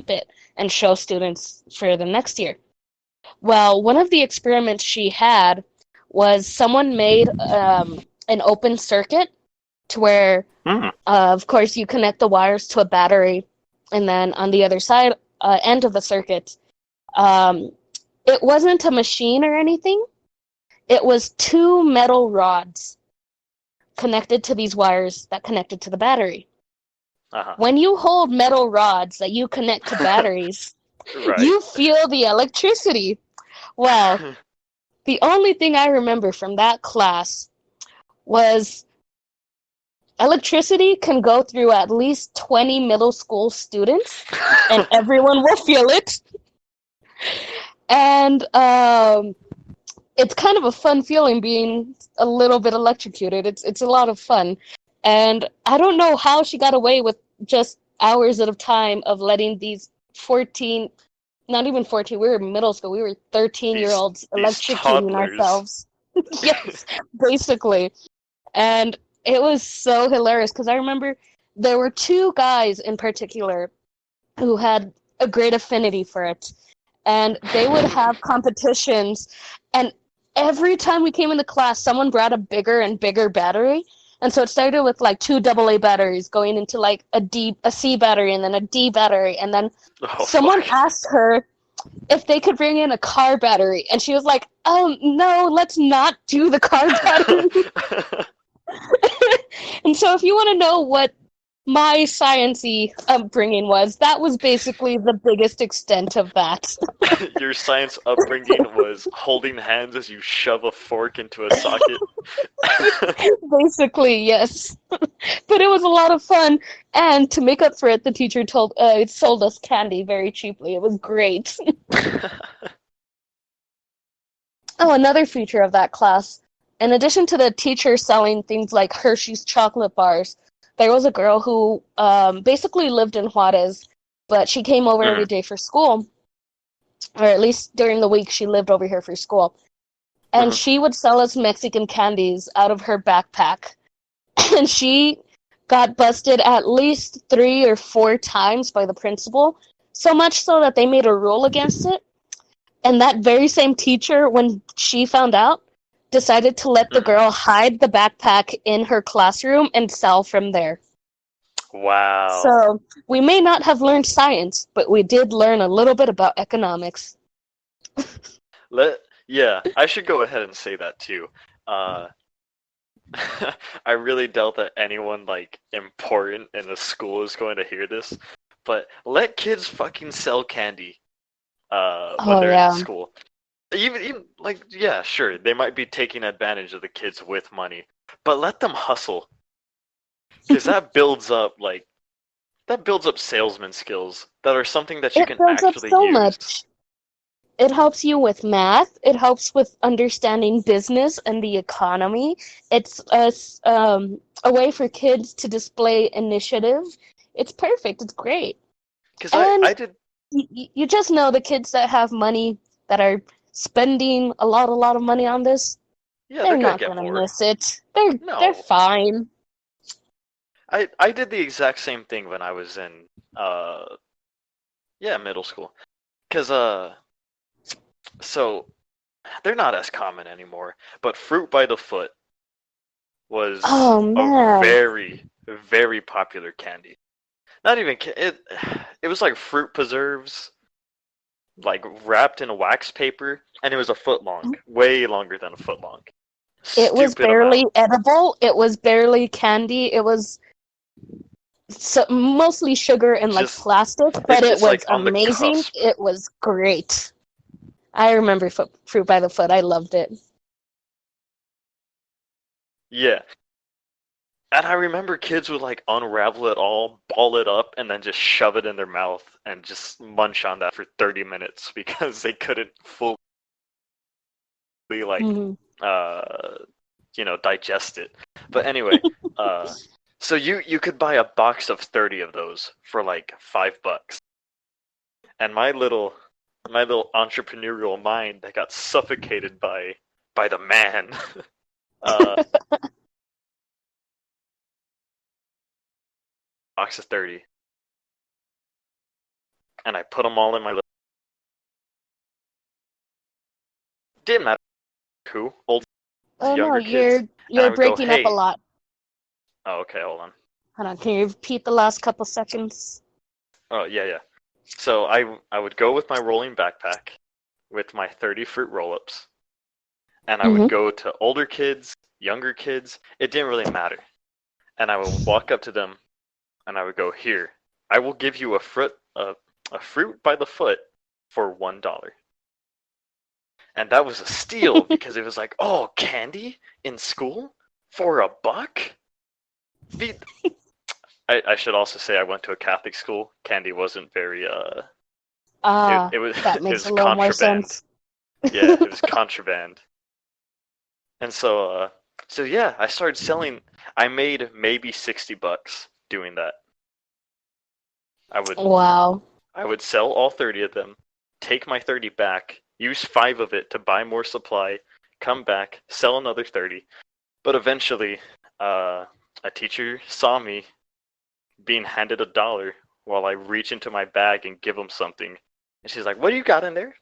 tape it and show students for the next year. Well, one of the experiments she had was someone made an open circuit to where, Mm. of course, you connect the wires to a battery, and then on the other side end of the circuit, um, it wasn't a machine or anything. It was two metal rods connected to these wires that connected to the battery. Uh-huh. When you hold metal rods that you connect to batteries, Right. you feel the electricity. Well, the only thing I remember from that class was electricity can go through at least 20 middle school students, and everyone will feel it. And it's kind of a fun feeling being a little bit electrocuted. It's a lot of fun. And I don't know how she got away with just hours at a time of letting these 14, not even 14, we were in middle school, we were 13-year-olds These electrocuting toddlers. ourselves. Yes, basically. And it was so hilarious because I remember there were two guys in particular who had a great affinity for it. And they would have competitions. And every time we came into class, someone brought a bigger and bigger battery. And so it started with like two AA batteries going into like a C battery and then a D battery. And then Oh someone fuck. asked her if they could bring in a car battery. And she was like, no, let's not do the car battery. And so if you want to know what my science-y upbringing was, that was basically the biggest extent of that. Your science upbringing was holding hands as you shove a fork into a socket. Basically, yes. But it was a lot of fun, and to make up for it, the teacher sold us candy very cheaply. It was great. Oh, another feature of that class, in addition to the teacher selling things like Hershey's chocolate bars, there was a girl who basically lived in Juarez, but she came over every Mhm. day for school, or at least during the week she lived over here for school. And Mhm. she would sell us Mexican candies out of her backpack. And she got busted at least 3 or 4 times by the principal, so much so that they made a rule against it. And that very same teacher, when she found out, decided to let the Mhm. girl hide the backpack in her classroom and sell from there. Wow. So we may not have learned science, but we did learn a little bit about economics. Let Yeah, I should go ahead and say that too. Uh, I really doubt that anyone like important in the school is going to hear this, but let kids fucking sell candy when Oh they're in yeah. school. Even like yeah, sure, they might be taking advantage of the kids with money, but let them hustle because that builds up salesman skills that are something that you It can builds up actually so use. much. It helps you with math. It helps with understanding business and the economy. It's a way for kids to display initiative. It's perfect. It's great. Because And I did you just know the kids that have money that are spending a lot of money on this, yeah, they're they're gonna not get gonna bored. miss it. They're No, fine. I did the exact same thing when I was in yeah, middle school. Because so they're not as common anymore, but fruit by the foot was Oh a man. very popular candy. Not even it was like fruit preserves like wrapped in wax paper, and it was a foot long, way longer than a foot long. It was Stupid barely amount. edible. It was barely candy. It was mostly sugar and like Just plastic, but it it's was like on the amazing. cusp. It was great. I remember Fruit by the Foot. I loved it. Yeah. And I remember kids would like unravel it all, ball it up, and then just shove it in their mouth and just munch on that for 30 minutes because they couldn't fully like Hmm. uh digest it. But anyway, so you could buy a box of 30 of those for like $5. And my little entrepreneurial mind that got suffocated by the man uh box of 30. and I put them all in my little. Didn't matter who, old, Oh no, younger kids, and I you're would go, breaking up a hey. lot. Oh, okay, hold on. Hold on, can you repeat the last couple seconds? Oh, yeah, yeah. So I would go with my rolling backpack with my 30 fruit roll-ups, and I would Mm-hmm. go to older kids, younger kids. It didn't really matter. And I would walk up to them, and I would go, here, I will give you a fruit by the foot for $1. And that was a steal because it was like, oh, candy in school for $1? Be- I should also say I went to a Catholic school. Candy wasn't very it was That it makes was a little more contraband. sense. Yeah, it was contraband. And so yeah, I started selling. I made maybe $60 doing that. I would Wow. I would sell all 30 of them, take my 30 back, use 5 of it to buy more supply, come back, sell another 30. But eventually, a teacher saw me being handed $1 while I reach into my bag and give him something. And she's like, "What do you got in there?"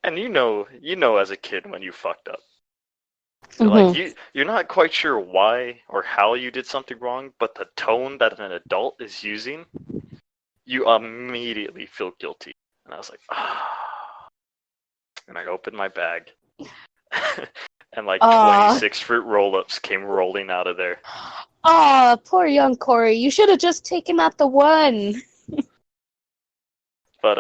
And you know as a kid when you fucked up. Like Mm-hmm. you're not quite sure why or how you did something wrong, but the tone that an adult is using, you immediately feel guilty. And I was like, ah. And I opened my bag, and like Ah, 26 fruit roll-ups came rolling out of there. poor young Corey. You should have just taken out the one. But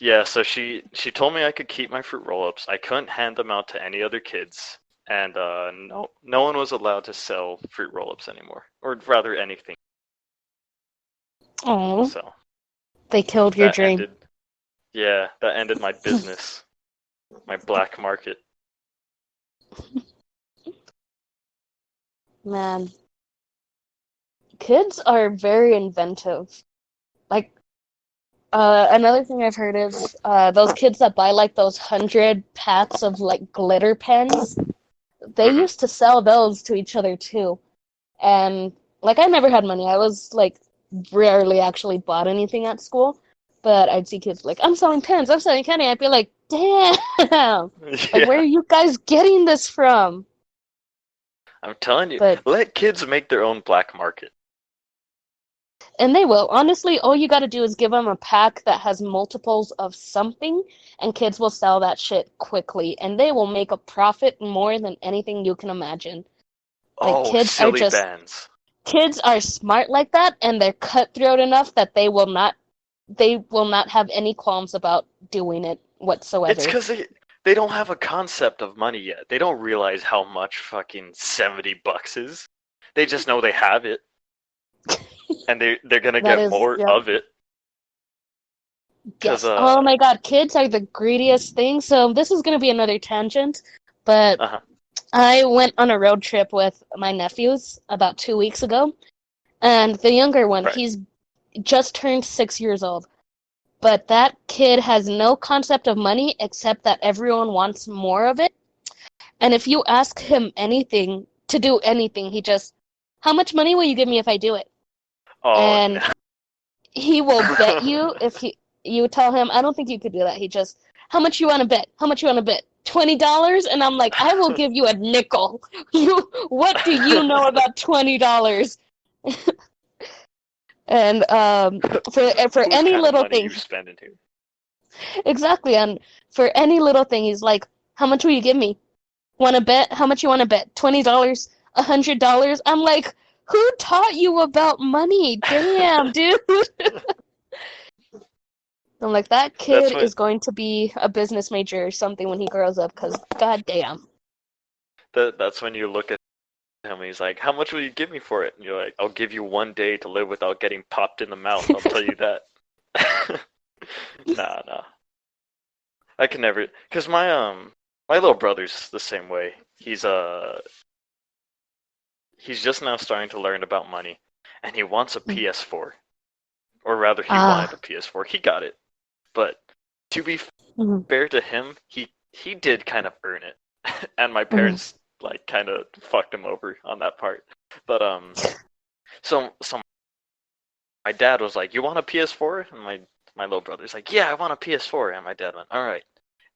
yeah. So she told me I could keep my fruit roll-ups. I couldn't hand them out to any other kids, and no one was allowed to sell fruit roll-ups anymore, or rather anything. Oh, So they killed your that dream. ended. Yeah, that ended my business, my black market. Man, kids are very inventive. Like, another thing I've heard is those kids that buy like those 100 packs of like glitter pens. They Hmm. used to sell those to each other too. And like I never had money. I was like rarely actually bought anything at school. But I'd see kids like, I'm selling pens, I'm selling candy. I'd be like, damn! Like, where Yeah, are you guys getting this from? I'm telling you, But let kids make their own black market. and they will. Honestly, all you got to do is give them a pack that has multiples of something, and kids will sell that shit quickly, and they will make a profit more than anything you can imagine. Like Oh, silly bands. kids are smart like that, and they're cutthroat enough that they will not have any qualms about doing it It's whatsoever. because they don't have a concept of money yet. They don't realize how much fucking $70 is. They just know they have it, and they're gonna That get is, more yep. of it. Cause Yes. Oh my God, kids are the greediest thing. So this is gonna be another tangent, but uh-huh. I went on a road trip with my nephews about 2 weeks ago, and the younger one, Right. he's just turned 6 years old. But that kid has no concept of money except that everyone wants more of it. And if you ask him anything to do anything, he just, how much money will you give me if I do it? Oh And no. he will bet you if you tell him, I don't think you could do that. He just, how much you want to bet? How much you want to bet? $20? And I'm like, I will give you a nickel. What do you know about $20? And for Whose any kind of little money thing, you spending here? exactly. And for any little thing, he's like, how much will you give me? Want to bet? How much you want to bet? $20? $100? I'm like, who taught you about money? Damn, dude. I'm like, that That's kid when is going to be a business major or something when he grows up, because goddamn. that's when you look at him and he's like, "How much will you give me for it?" And you're like, "I'll give you 1 day to live without getting popped in the mouth. I'll tell you that." Nah, nah. I can never, cause my little brother's the same way. He's just now starting to learn about money, and he wants a PS4, or rather, he wanted Ah. a PS4. He got it, but to be Mhm. fair to him, he did kind of earn it, and my Mhm. parents like kind of fucked him over on that part. But so my dad was like, "You want a PS4?" And my little brother's like, "Yeah, I want a PS4." And my dad went, "All right.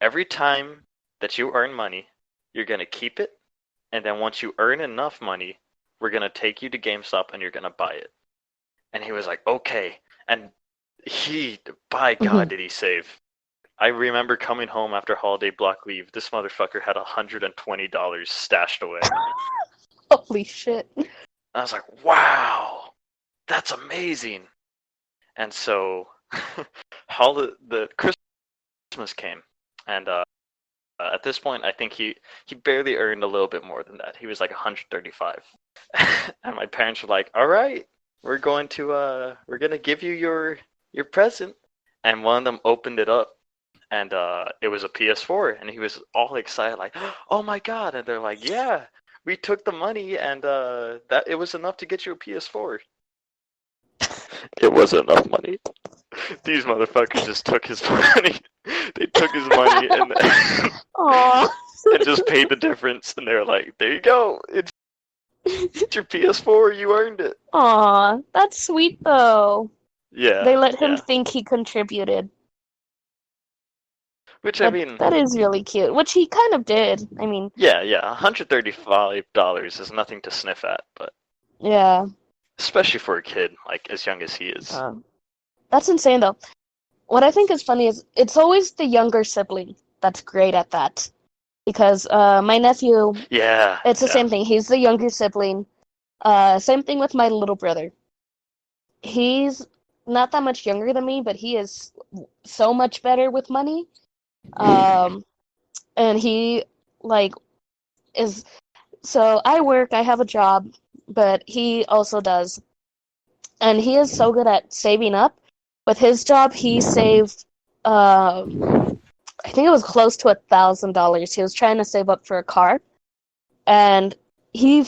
Every time that you earn money, you're gonna keep it, and then once you earn enough money, we're gonna take you to GameStop and you're gonna buy it." And he was like, "Okay." And by God, did he save. I remember coming home after holiday block leave. This motherfucker had $120 stashed away. Holy shit. I was like, wow, that's amazing. And so, the Christmas came, and at this point, I think he barely earned a little bit more than that. He was like 135, and my parents were like, "All right, we're gonna give you your present." And one of them opened it up, and it was a PS4, and he was all excited, like, "Oh my God!" And they're like, "Yeah, we took the money, and that it was enough to get you a PS4." It wasn't enough money. These motherfuckers just took his money. They took his money and Aw. and just paid the difference. And they're like, "There you go. It's your PS4. You earned it." Aw, that's sweet though. Yeah. They let him Yeah. think he contributed. Which I mean, That is really cute. Which he kind of did. I mean, yeah. $135 is nothing to sniff at, but yeah. especially for a kid like as young as he is. That's insane though. What I think is funny is it's always the younger sibling that's great at that. Because my nephew, Yeah. it's the same thing. He's the younger sibling. Same thing with my little brother. He's not that much younger than me, but he is so much better with money. And he like is so I work, I have a job, but he also does. And he is so good at saving up. With his job, he saved I think it was close to $1,000. He was trying to save up for a car. And he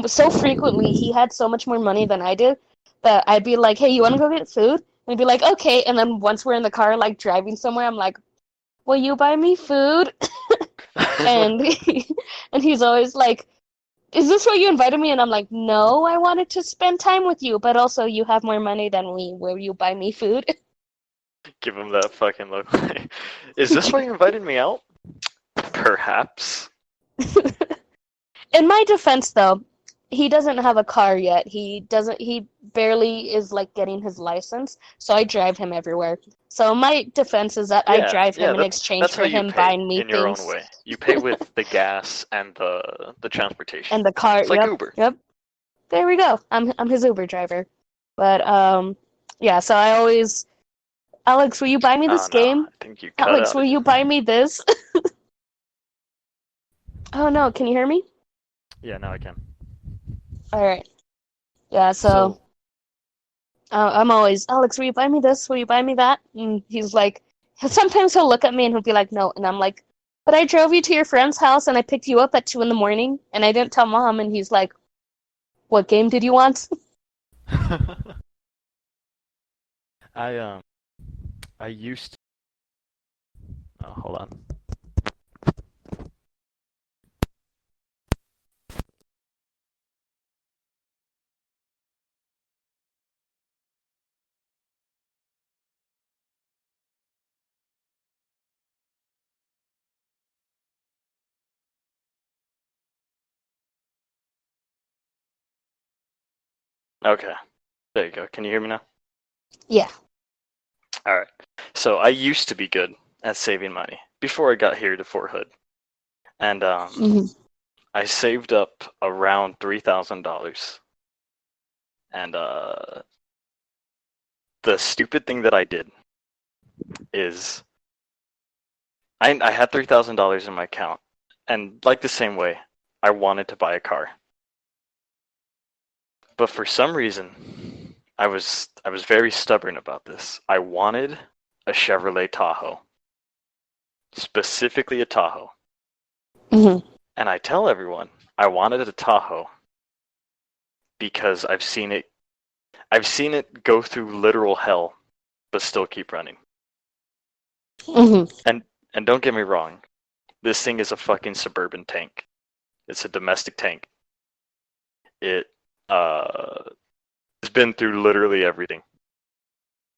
so frequently he had so much more money than I did that I'd be like, "Hey, you want to go get food?" And he'd be like, "Okay." And then once we're in the car, like driving somewhere, I'm like, "Will you buy me food?" and and he's always like, "Is this why you invited me?" And I'm like, "No, I wanted to spend time with you, but also you have more money than me. Will you buy me food?" Give him that fucking look. Is this why you invited me out? Perhaps. In my defense, though, he doesn't have a car yet. He barely is like getting his license, so I drive him everywhere. So my defense is that I drive him in exchange for him buying me in your own things. way. You pay with the gas and the transportation. And the car, It's like Uber. Yep. There we go. I'm his Uber driver. But yeah, so I always, "Alex, will you buy me this No, game? I think you cut Alex, out will you again. buy me this?" Oh no, can you hear me? Yeah, now I can. All right. Yeah, so I'm always, "Alex, will you buy me this? Will you buy me that?" And he's like, sometimes he'll look at me and he'll be like, "No." And I'm like, "But I drove you to your friend's house and I picked you up at 2 a.m. and I didn't tell Mom." And he's like, "What game did you want?" I used to... Oh, hold on. Okay. There you go. Can you hear me now? Yeah. All right. So I used to be good at saving money before I got here to Fort Hood. And I saved up around $3,000. And the stupid thing that I did is I had $3,000 in my account, and like the same way, I wanted to buy a car. But for some reason, I was very stubborn about this. I wanted a Chevrolet Tahoe, specifically a Tahoe. And I tell everyone I wanted a Tahoe because I've seen it go through literal hell, but still keep running. And don't get me wrong, this thing is a fucking suburban tank. It's a domestic tank. It It's been through literally everything.